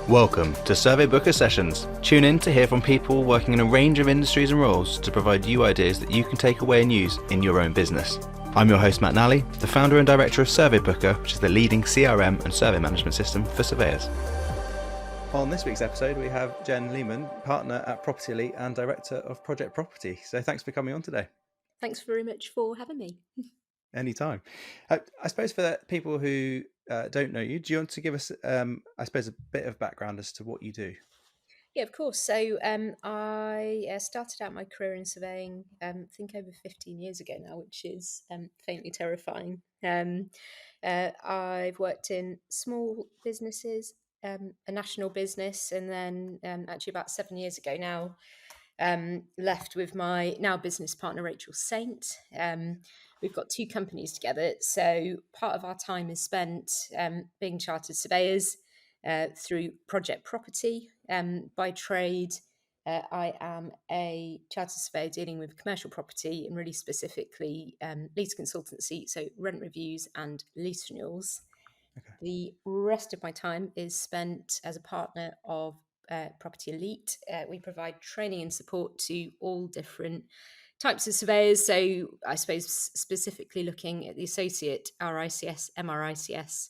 Welcome to Survey Booker Sessions. Tune in to hear from people working in a range of industries and roles to provide you ideas that you can take away and use in your own business. I'm your host Matt Nally, the founder and director of Survey Booker, which is the leading CRM and survey management system for surveyors. On this week's episode, we have Jen Lemen, partner at Property Elite and director of Project Property. So thanks for coming on today. Thanks very much for having me. Anytime. I suppose for the people who don't know you, do you want to give us, I suppose, a bit of background as to what you do? Yeah, of course. So I started out my career in surveying, I think over 15 years ago now, which is faintly terrifying. I've worked in small businesses, a national business, and then actually about 7 years ago now, left with my now business partner, Rachel Saint. We've got two companies together. So part of our time is spent being chartered surveyors through Project Property. By trade, I am a chartered surveyor dealing with commercial property and really specifically lease consultancy, so rent reviews and lease renewals. Okay. The rest of my time is spent as a partner of Property Elite. We provide training and support to all different types of surveyors. So I suppose specifically looking at the associate RICS, MRICS,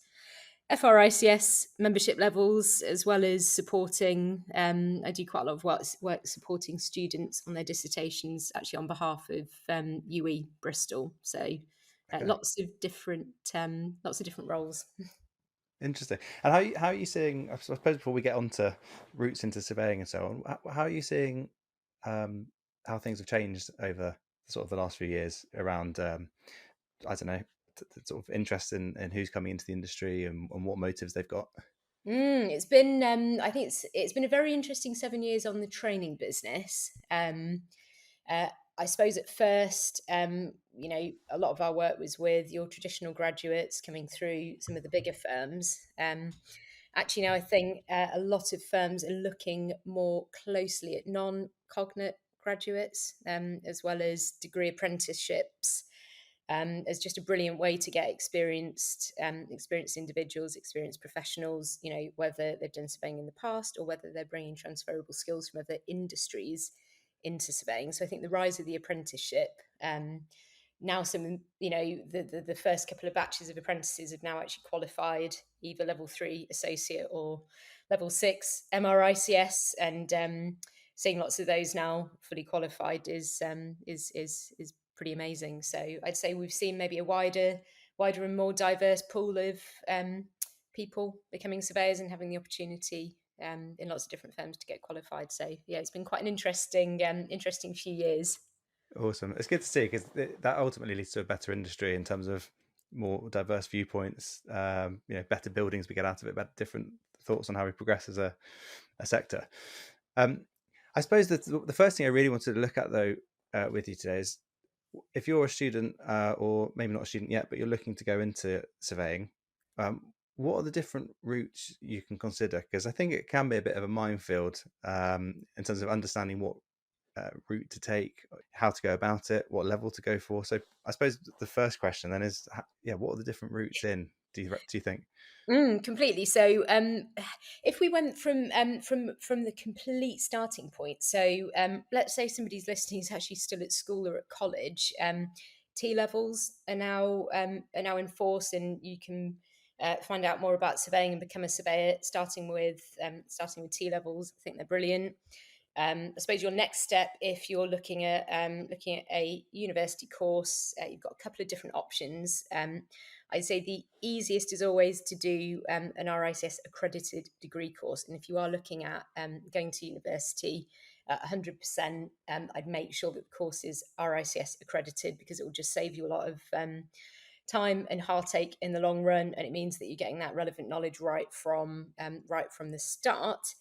FRICS membership levels, as well as supporting, I do quite a lot of work supporting students on their dissertations, actually on behalf of UE Bristol. So okay. lots of different roles. Interesting. And how are you seeing, I suppose before we get on to routes into surveying and so on, how are you seeing how things have changed over sort of the last few years around, I don't know, sort of interest in who's coming into the industry and what motives they've got? It's been, I think it's been a very interesting 7 years on the training business. I suppose at first, a lot of our work was with your traditional graduates coming through some of the bigger firms. Actually, now I think a lot of firms are looking more closely at non-cognate graduates, as well as degree apprenticeships, as just a brilliant way to get experienced individuals, experienced professionals, whether they've done surveying in the past or whether they're bringing transferable skills from other industries into surveying. So I think the rise of the apprenticeship, now some, the first couple of batches of apprentices have now actually qualified either level 3 associate or level 6 MRICS, and seeing lots of those now fully qualified is pretty amazing. So I'd say we've seen maybe a wider and more diverse pool of people becoming surveyors and having the opportunity in lots of different firms to get qualified. So yeah, it's been quite an interesting few years. Awesome. It's good to see, because that ultimately leads to a better industry in terms of more diverse viewpoints, better buildings we get out of it, better different thoughts on how we progress as a sector. I suppose that the first thing I really wanted to look at though with you today is, if you're a student or maybe not a student yet, but you're looking to go into surveying, what are the different routes you can consider? Because I think it can be a bit of a minefield in terms of understanding what route to take, how to go about it, what level to go for. So I suppose the first question then is, what are the different routes in, do you think? Completely. So if we went from the complete starting point, so let's say somebody's listening is actually still at school or at college, T levels are now enforced, and you can find out more about surveying and become a surveyor starting with T levels. I think they're brilliant. I suppose your next step, if you're looking at a university course, you've got a couple of different options. I'd say the easiest is always to do an RICS accredited degree course. And if you are looking at going to university, 100%, I'd make sure that the course is RICS accredited, because it will just save you a lot of time and heartache in the long run. And it means that you're getting that relevant knowledge right from the start.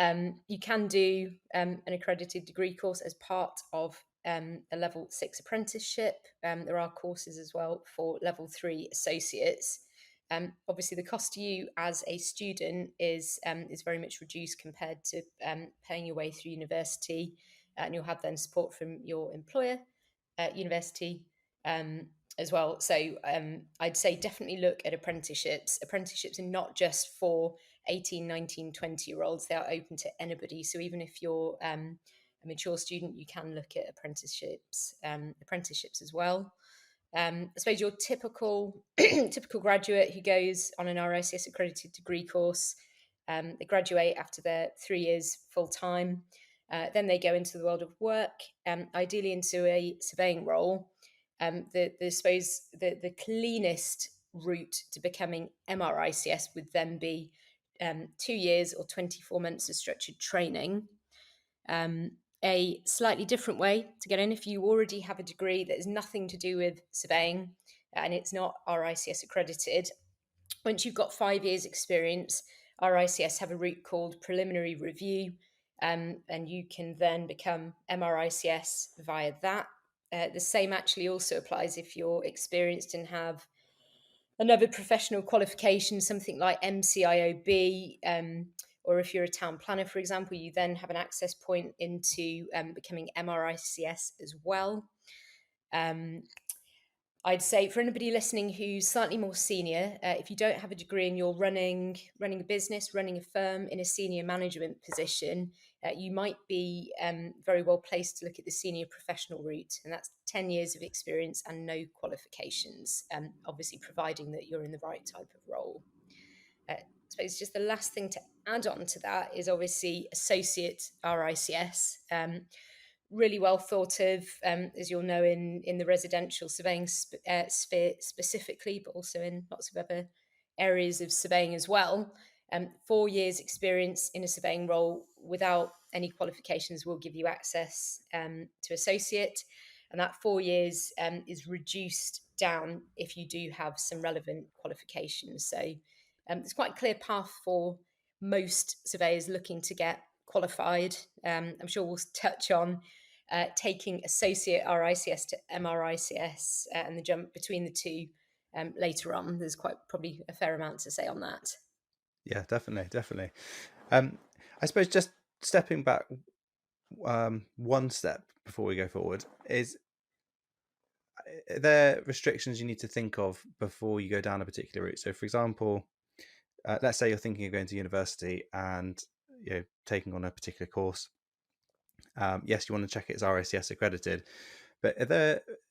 You can do an accredited degree course as part of a level 6 apprenticeship. There are courses as well for level 3 associates. Obviously, the cost to you as a student is very much reduced compared to paying your way through university, and you'll have then support from your employer at university as well. So I'd say definitely look at apprenticeships. Apprenticeships are not just for 18, 19, 20-year-olds. They are open to anybody. So even if you're a mature student, you can look at apprenticeships as well. I suppose your typical typical graduate who goes on an RICS accredited degree course, they graduate after their 3 years full time. Then they go into the world of work, ideally into a surveying role. The cleanest route to becoming MRICS would then be 2 years or 24 months of structured training. A slightly different way to get in, if you already have a degree that has nothing to do with surveying and it's not RICS accredited, once you've got 5 years experience, RICS have a route called preliminary review, and you can then become MRICS via that. The same actually also applies if you're experienced and have another professional qualification, something like MCIOB, or if you're a town planner, for example, you then have an access point into becoming MRICS as well. I'd say for anybody listening who's slightly more senior, if you don't have a degree and you're running a business, running a firm in a senior management position, you might be very well placed to look at the senior professional route, and that's 10 years of experience and no qualifications, obviously providing that you're in the right type of role. I suppose just the last thing to add on to that is obviously associate RICS. Really well thought of, as you'll know, in the residential surveying sphere specifically, but also in lots of other areas of surveying as well. 4 years experience in a surveying role without any qualifications will give you access to associate, and that 4 years is reduced down if you do have some relevant qualifications. So there's quite a clear path for most surveyors looking to get qualified. I'm sure we'll touch on taking associate RICS to MRICS and the jump between the two later on. There's quite probably a fair amount to say on that. Yeah, definitely. I suppose just stepping back one step before we go forward, are there restrictions you need to think of before you go down a particular route? So, for example, let's say you're thinking of going to university and taking on a particular course. Yes, you want to check it's RICS accredited, but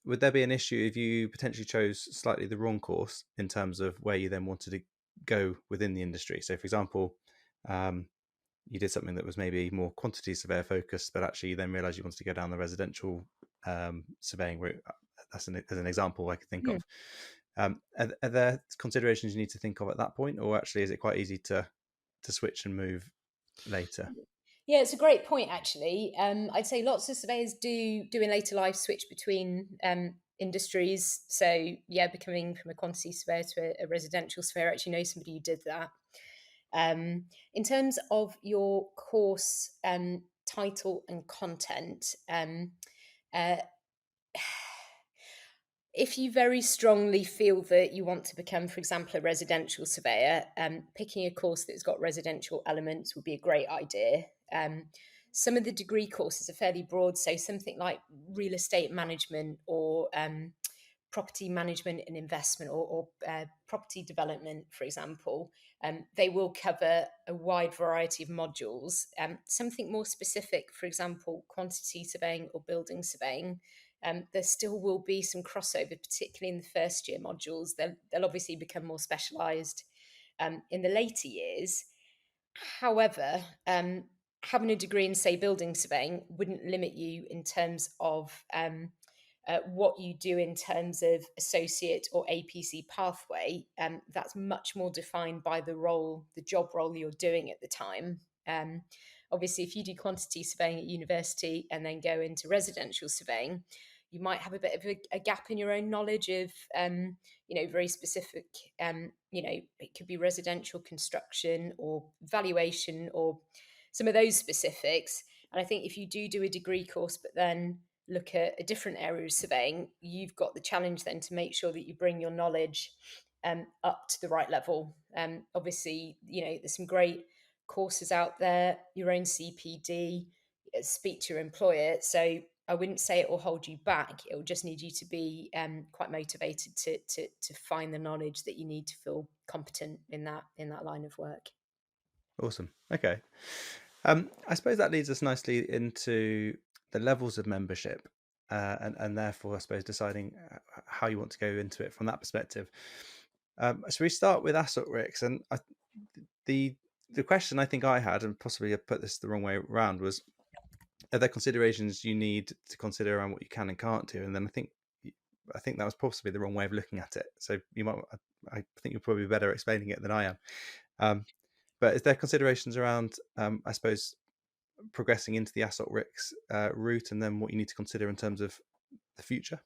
would there be an issue if you potentially chose slightly the wrong course in terms of where you then wanted to go within the industry? So, for example, you did something that was maybe more quantity surveyor focused, but actually you then realised you wanted to go down the residential surveying route. That's as an example I could think of. Are there considerations you need to think of at that point, or actually is it quite easy to switch and move later? Yeah, it's a great point, actually. I'd say lots of surveyors do in later life switch between industries. So, yeah, becoming from a quantity surveyor to a residential surveyor. I actually know somebody who did that. In terms of your course title and content, if you very strongly feel that you want to become, for example, a residential surveyor, picking a course that's got residential elements would be a great idea. Some of the degree courses are fairly broad, so something like real estate management or property management and investment or property development, for example, they will cover a wide variety of modules. Something more specific, for example, quantity surveying or building surveying, there still will be some crossover, particularly in the first year modules. They'll obviously become more specialised in the later years. However, having a degree in, say, building surveying wouldn't limit you in terms of what you do in terms of associate or APC pathway. That's much more defined by the job role you're doing at the time. Obviously, if you do quantity surveying at university and then go into residential surveying, you might have a bit of a gap in your own knowledge of, very specific, it could be residential construction or valuation or some of those specifics. And I think if you do a degree course, but then look at a different area of surveying, you've got the challenge then to make sure that you bring your knowledge up to the right level. Obviously, there's some great courses out there, your own CPD, speak to your employer. So I wouldn't say it will hold you back. It will just need you to be quite motivated to find the knowledge that you need to feel competent in that line of work. Awesome. Okay. I suppose that leads us nicely into the levels of membership, and therefore, I suppose, deciding how you want to go into it from that perspective. So we start with AssocRICS, and the the question I think I had, and possibly I put this the wrong way around, was: are there considerations you need to consider around what you can and can't do? And then I think that was possibly the wrong way of looking at it. So you might, I think you're probably better explaining it than I am. Um, but is there considerations around, I suppose, progressing into the AssocRICS route, and then what you need to consider in terms of the future?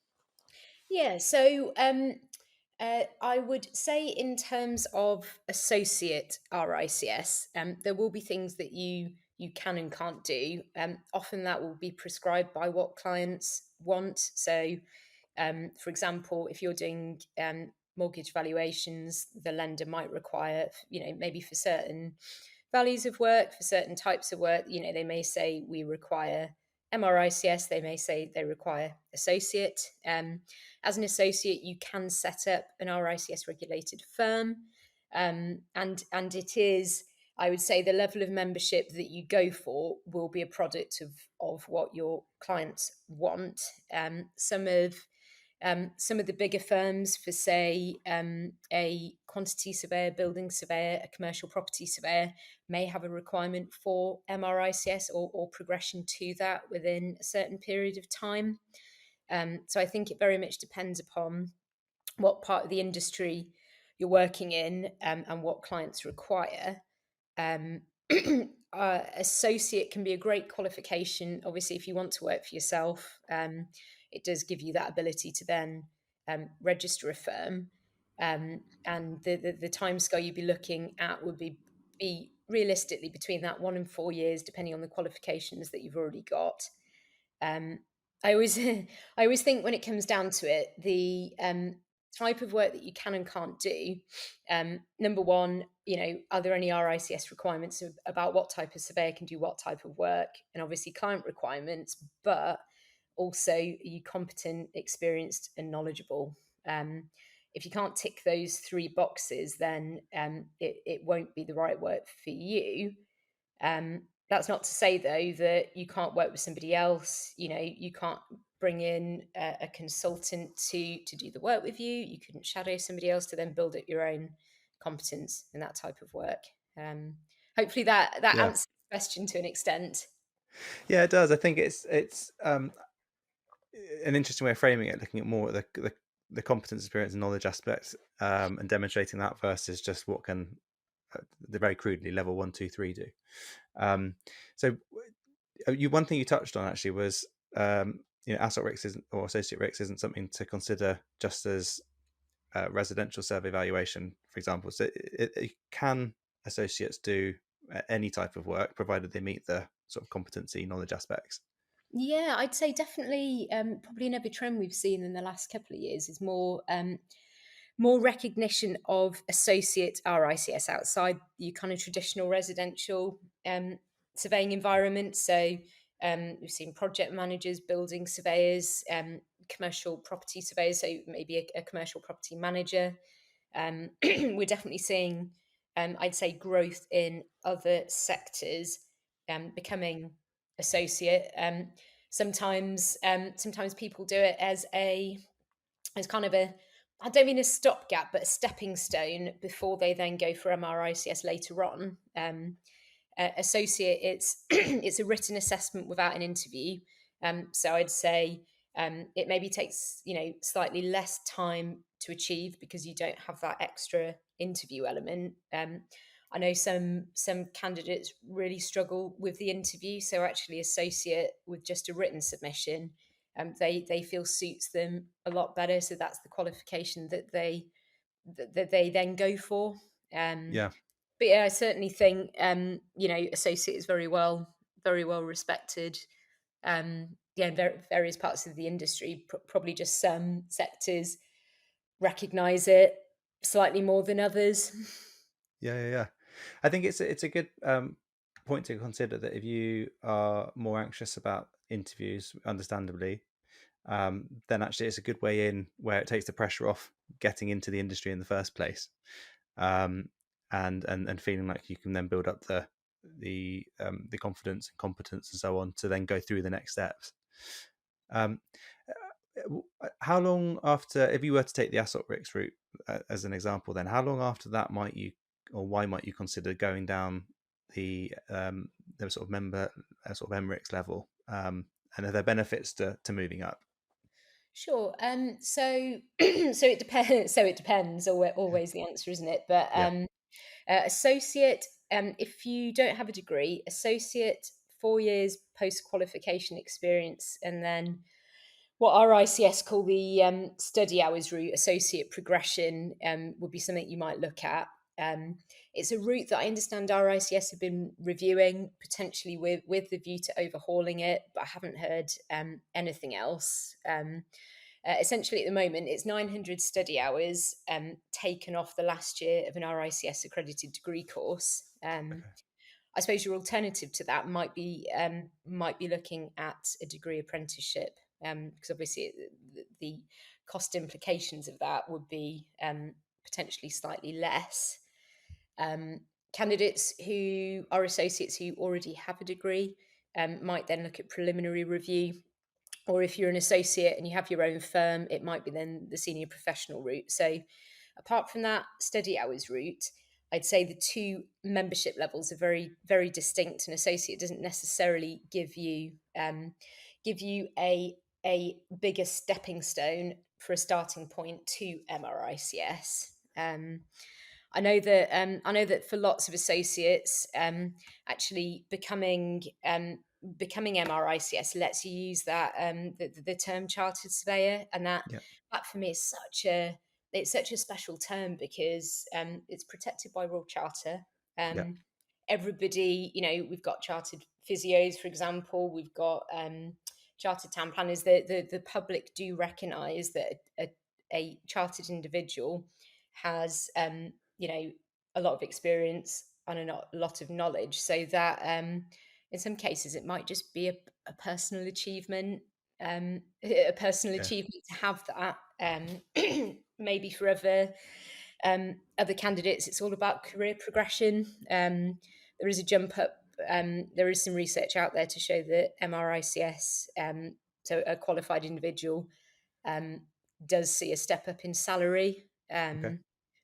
Yeah, so I would say in terms of associate RICS, there will be things that you can and can't do. Often that will be prescribed by what clients want. So, for example, if you're doing mortgage valuations, the lender might require, maybe for certain values of work, for certain types of work, they may say we require MRICS, they may say they require associate. As an associate, you can set up an RICS regulated firm, and it is, I would say, the level of membership that you go for will be a product of what your clients want. Some of the bigger firms, for say a quantity surveyor, building surveyor, a commercial property surveyor, may have a requirement for MRICS or progression to that within a certain period of time. So I think it very much depends upon what part of the industry you're working in, and what clients require. Um, Associate can be a great qualification. Obviously, if you want to work for yourself, it does give you that ability to then register a firm. And the time scale you'd be looking at would be realistically between that 1 and 4 years, depending on the qualifications that you've already got. Um, I always I always think when it comes down to it, the type of work that you can and can't do. Number one, are there any RICS requirements about what type of surveyor can do what type of work, and obviously client requirements, but also, are you competent, experienced, and knowledgeable? If you can't tick those three boxes, then it won't be the right work for you. That's not to say, though, that you can't work with somebody else. You can't bring in a consultant to do the work with you. You couldn't shadow somebody else to then build up your own competence in that type of work. Hopefully that Yeah, answers the question to an extent. yeah, it does. I think it's an interesting way of framing it, looking at more at the competence, experience, and knowledge aspects, and demonstrating that versus just what can the very crudely level 1, 2, 3 do. Um, so one thing you touched on actually was, AssocRICS isn't, or associate RICS isn't something to consider just as residential survey valuation, for example. So it can associates do any type of work provided they meet the sort of competency knowledge aspects. Yeah, I'd say definitely. Probably another trend we've seen in the last couple of years is more recognition of associate RICS outside the kind of traditional residential surveying environment. So we've seen project managers, building surveyors, commercial property surveyors, so maybe a commercial property manager. We're definitely seeing, I'd say, growth in other sectors becoming associate. Sometimes people do it as kind of a, I don't mean a stopgap, but a stepping stone before they then go for MRICS later on. Associate, it's it's a written assessment without an interview. So I'd say it maybe takes slightly less time to achieve because you don't have that extra interview element. I know some candidates really struggle with the interview, so actually associate with just a written submission, they feel suits them a lot better. So that's the qualification that they then go for. Um, Yeah, but yeah, I certainly think associate is very well respected. Yeah, in various parts of the industry, probably just some sectors recognise it slightly more than others. yeah. I think it's a good point to consider, that if you are more anxious about interviews, understandably, then actually it's a good way in where it takes the pressure off getting into the industry in the first place. Um, and feeling like you can then build up the confidence and competence and so on to then go through the next steps. Um, how long after, if you were to take the AssocRICS route as an example, then how long after that might you, or why might you consider going down the sort of member sort of MRICS level? And are there benefits to moving up? Sure. So so it depends. So it depends. Always the answer, isn't it? But Yeah. associate. If you don't have a degree, associate, 4 years post qualification experience, and then what RICS call the study hours route, associate progression, would be something you might look at. Um, it's a route that I understand RICS have been reviewing, potentially with the view to overhauling it, but I haven't heard anything else. Essentially, at the moment, it's 900 study hours taken off the last year of an RICS accredited degree course. Okay. I suppose your alternative to that might be looking at a degree apprenticeship, because obviously the cost implications of that would be potentially slightly less. Um, Candidates who are associates who already have a degree might then look at preliminary review, or if you're an associate and you have your own firm, it might be then the senior professional route. So apart from that study hours route, I'd say the two membership levels are very, very distinct. An associate doesn't necessarily give you a bigger stepping stone for a starting point to MRICS. I know that for lots of associates, actually becoming MRICS lets you use that the term Chartered Surveyor, and Yeah. that for me is such a special term because it's protected by Royal Charter. Yeah. Everybody, we've got chartered physios, for example, we've got chartered town planners. The public do recognise that a chartered individual has a lot of experience and a lot of knowledge, so that in some cases it might just be a personal achievement, Yeah. to have that. Maybe for other candidates it's all about career progression. There is a jump up. There is some research out there to show that MRICS, so a qualified individual, um, does see a step up in salary. Okay.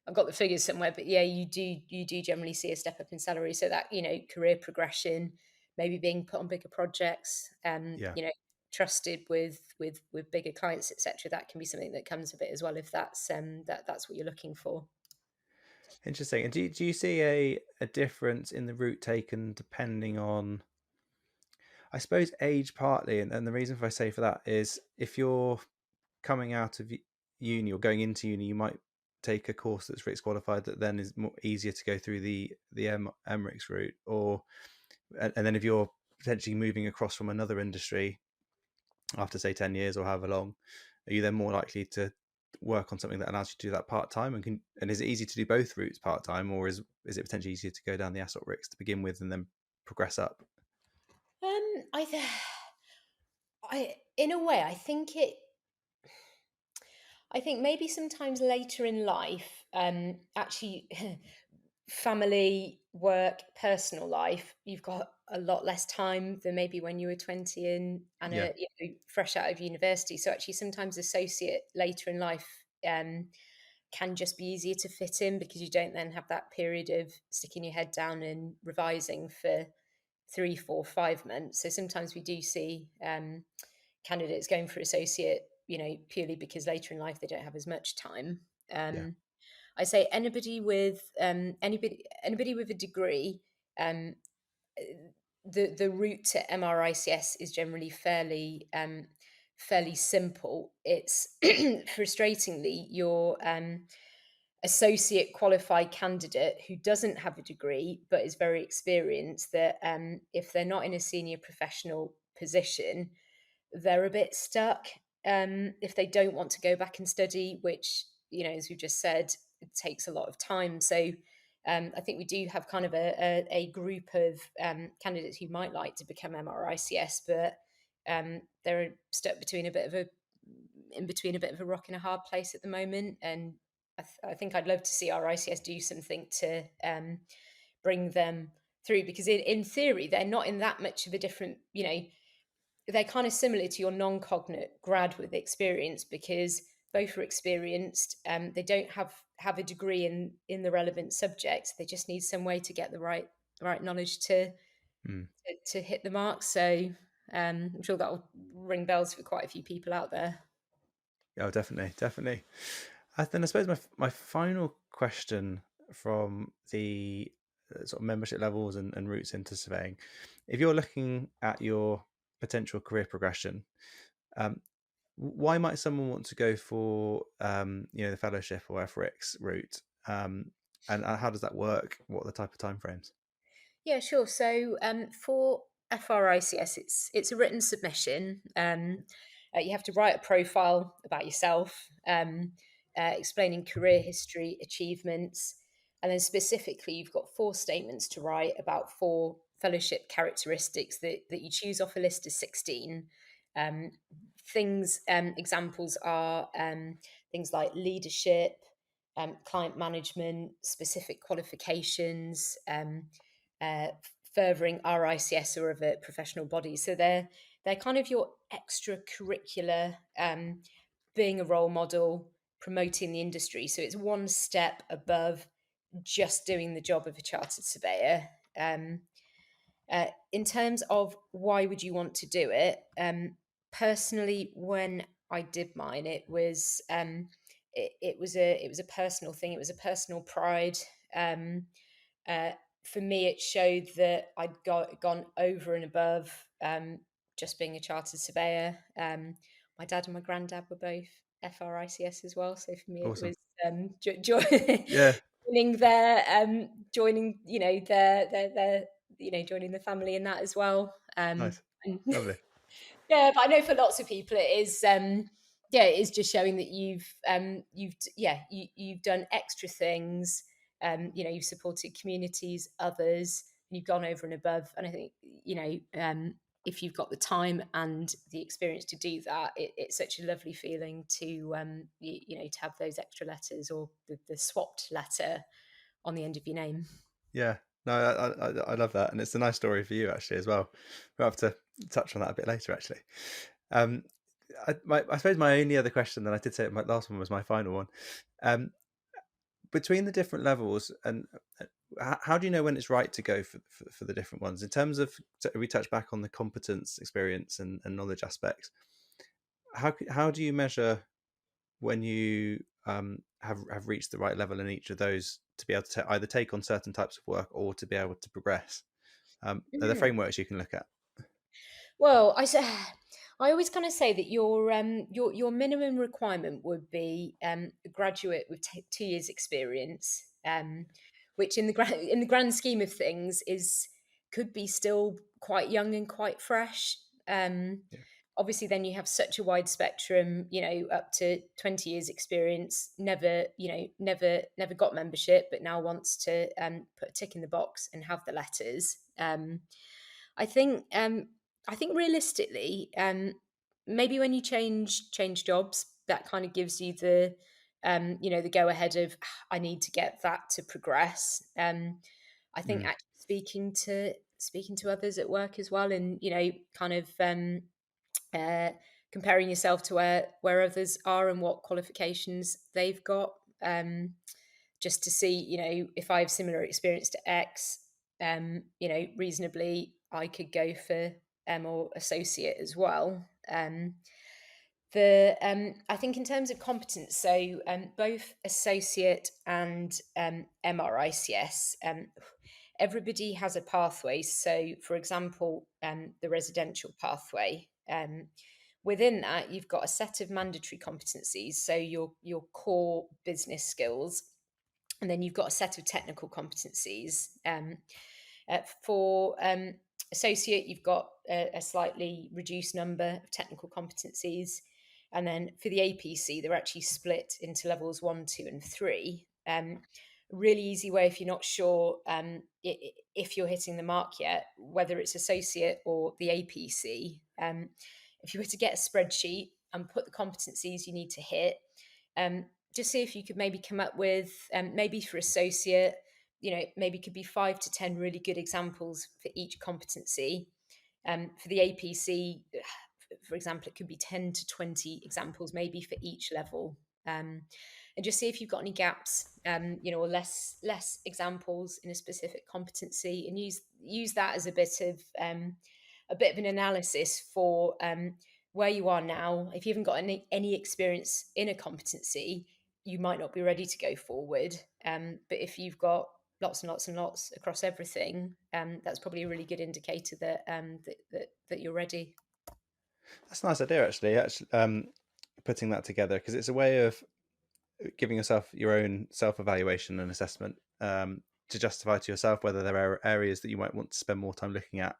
I've got the figures somewhere, but yeah, you do generally see a step up in salary. So that, career progression, maybe being put on bigger projects, Yeah. trusted with bigger clients, etc. That can be something that comes with it as well, if that's what you're looking for. Interesting. And do you see a difference in the route taken depending on, I suppose, age partly? And the reason I say for that is if you're coming out of uni or going into uni, you might take a course that's RICS qualified that then is more easier to go through the MRICS route, or and then if you're potentially moving across from another industry after say 10 years or however long, are you then more likely to work on something that allows you to do that part time? And is it easy to do both routes part time, or is it potentially easier to go down the AssocRICS to begin with and then progress up? I, th- I, in a way, I think maybe sometimes later in life, actually, family, work, personal life, you've got a lot less time than maybe when you were 20 and Yeah. fresh out of university. So actually, sometimes associate later in life can just be easier to fit in because you don't then have that period of sticking your head down and revising for 3, 4, 5 months. So sometimes we do see candidates going for associate, purely because later in life they don't have as much time. Yeah. I say anybody with a degree, um, the route to MRICS is generally fairly simple. It's frustratingly your associate qualified candidate who doesn't have a degree but is very experienced, that if they're not in a senior professional position, they're a bit stuck if they don't want to go back and study, which, as we've just said, it takes a lot of time. So I think we do have kind of a group of candidates who might like to become MRICS, but they're stuck between a bit of a rock and a hard place at the moment, and I think I'd love to see our ICS do something to bring them through, because in theory they're not in that much of a different, they're kind of similar to your non-cognate grad with experience, because both are experienced. They don't have a degree in the relevant subjects. They just need some way to get the right knowledge Mm. to hit the mark. So I'm sure that will ring bells for quite a few people out there. Oh, definitely, definitely. Then I suppose my final question from the sort of membership levels and routes into surveying, if you're looking at your potential career progression, um, why might someone want to go for the fellowship or FRICS route, and how does that work? What are the type of timeframes? Yeah, sure. So for FRICS, it's a written submission. You have to write a profile about yourself, explaining career history, achievements, and then specifically, you've got 4 statements to write about 4 fellowship characteristics that you choose off a list of 16. Um, examples are things like leadership, client management, specific qualifications. Uh, Furthering RICS or other professional bodies. So they're kind of your extracurricular, being a role model, promoting the industry. So it's one step above just doing the job of a chartered surveyor. In terms of why would you want to do it, personally, when I did mine, it was a personal thing. It was a personal pride. Uh, for me, it showed that gone over and above just being a chartered surveyor. My dad and my granddad were both FRICS as well, so for me, it Awesome. was Yeah, joining their joining their joining the family in that as well. nice, And lovely. yeah, but I know for lots of people it is yeah, it is just showing that you've done extra things. You've supported communities, others, and you've gone over and above. And I think if you've got the time and the experience to do that, it's such a lovely feeling to to have those extra letters, or the swapped letter on the end of your name. Yeah, no, I love that, and it's a nice story for you actually as well. We'll have to touch on that a bit later, actually. Um, I suppose my only other question, that I did say my last one was my final one. Um, Between the different levels, and how do you know when it's right to go for the different ones? In terms of, we touch back on the competence, experience, and knowledge aspects. How do you measure when you have reached the right level in each of those, to be able to either take on certain types of work or to be able to progress? Are there frameworks you can look at? Well, I always kind of say that your minimum requirement would be a graduate with 2 years experience, which in the grand scheme of things is could be still quite young and quite fresh. Yeah. Obviously, then you have such a wide spectrum, up to 20 years experience, never got membership, but now wants to put a tick in the box and have the letters. I think I think realistically, maybe when you change jobs, that kind of gives you the go ahead of, I need to get that to progress. I think Mm. actually speaking to others at work as well, and kind of uh, comparing yourself to where others are and what qualifications they've got, just to see, if I have similar experience to X, reasonably I could go for M or associate as well. I think in terms of competence, so both associate and MRICS, everybody has a pathway. So, for example, the residential pathway. Within that, you've got a set of mandatory competencies, so your core business skills, and then you've got a set of technical competencies. For associate, you've got a slightly reduced number of technical competencies. And then for the APC, they're actually split into levels 1, 2, and 3. A really easy way, if you're not sure if you're hitting the mark yet, whether it's associate or the APC, if you were to get a spreadsheet and put the competencies you need to hit, just see if you could maybe come up with, maybe for associate, maybe could be 5 to 10 really good examples for each competency. For the APC, for example, it could be 10 to 20 examples maybe for each level. And just see if you've got any gaps, or less examples in a specific competency, and use that as a bit of an analysis for where you are now. If you haven't got any experience in a competency, you might not be ready to go forward. But if you've got lots and lots and lots across everything, that's probably a really good indicator that that you're ready. That's a nice idea, actually. Putting that together, because it's a way of giving yourself your own self-evaluation and assessment, to justify to yourself whether there are areas that you might want to spend more time looking at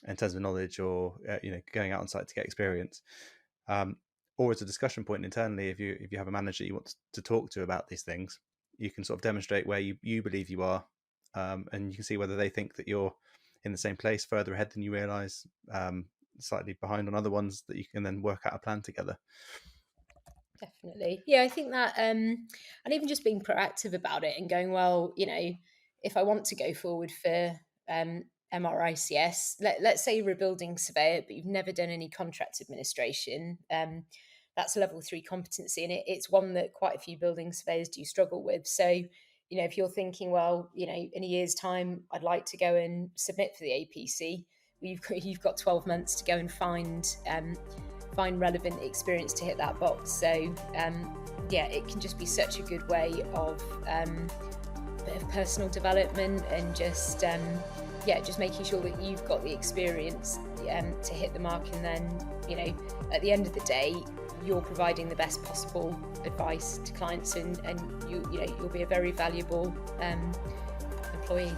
in terms of knowledge, or going out on site to get experience, or as a discussion point internally. If you have a manager you want to talk to about these things, you can sort of demonstrate where you believe you are, and you can see whether they think that you're in the same place, further ahead than you realise, slightly behind on other ones, that you can then work out a plan together. Definitely. Yeah, I think that, and even just being proactive about it and going, well, if I want to go forward for MRICS, let's say you're a building surveyor, but you've never done any contract administration. That's a level 3 competency, and it's one that quite a few building surveyors do struggle with. So, if you're thinking, well, in a year's time, I'd like to go and submit for the APC, you've got 12 months to go and find relevant experience to hit that box. So it can just be such a good way of a bit of personal development, and just making sure that you've got the experience to hit the mark. And then at the end of the day, you're providing the best possible advice to clients, and you'll be a very valuable employee.